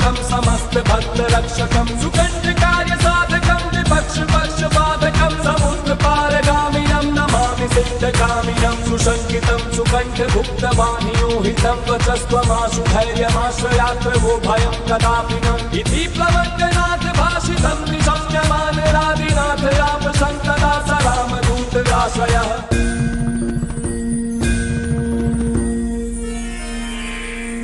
साधकं समस्त भक्त रक्षकं सुकंठ कार्य साधकं विपक्ष पक्ष बाधकं समुद्र पारगामिनं नमामि सिद्धकामिनं सुशंकितं सुकंठ भुक्तवानियोहितं वचस्त्वमाशु धैर्यमाश्रयात्र वो भयं कदापि न इति प्लवङ्गनाथ भाषितं निशम्यमान राधिनाथ राम संतदा स रामदूतराश्रयः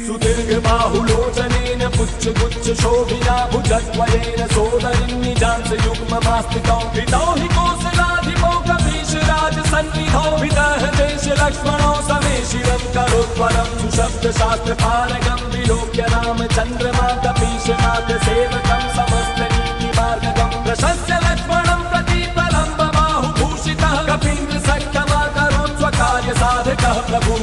सुदीर्घ बाहुलोचनेन पुच्छ गुच्छ शोभिना भुजद्वयेन सोदरीं निजांस युग्ममास्तिकौ हितौ हि कोसलाधिपौ कपीश राजसन्निधौ विदः देश लक्ष्मणौ समे शिरं करोत्वरं सुशब्द शास्त्र पारगं विलोक्य रामचन्द्रमा कपीशनाथ सेवकं समस्त नीति मार्गकं प्रशस्य लक्ष्मणं प्रति प्रलम्ब बाहुभूषितः कपीन्द्र सख्यमा करोत् स्वकार्य साधकः प्रभु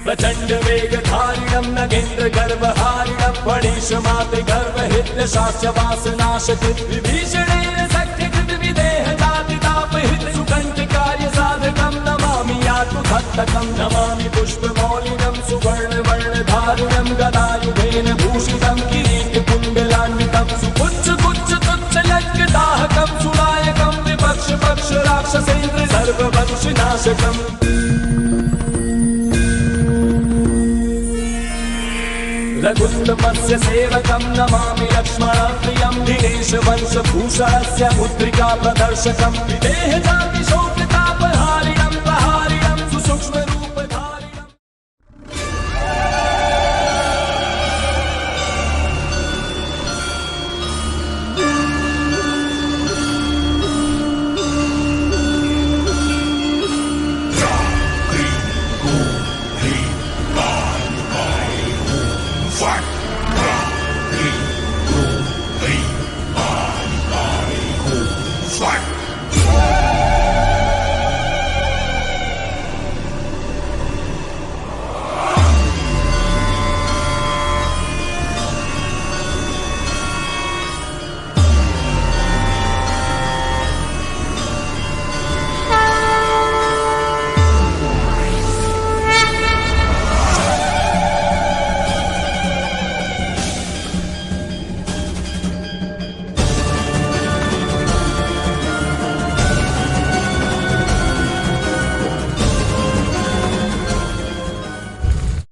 प्रचंड वेगधारिणं नगेन्द्र गर्वहारिणं फणीश मातृ गर्वहित शास्य वासनाशकृत विभीषणेन सख्यकृत विदेह जातितापहित सुकंठ कार्य साधकं नमामि यातु भक्तकं नमामि पुष्पमौलिनं सुवर्ण वर्णधारिणं गदायुधेन भूषितं किरीट कुण्डलान्वितं सुपुच्छ गुच्छ तुच्छ लज्जदाहकं सुनायकं विपक्ष पक्ष राक्षसेन्द्र सर्ववंशनाशकम् रघुत्तमस्य सेवकं नमामि लक्ष्मणप्रियं दिनेश वंशभूषणस्य मुद्रिका प्रदर्शकं विदेह जाति शौर्य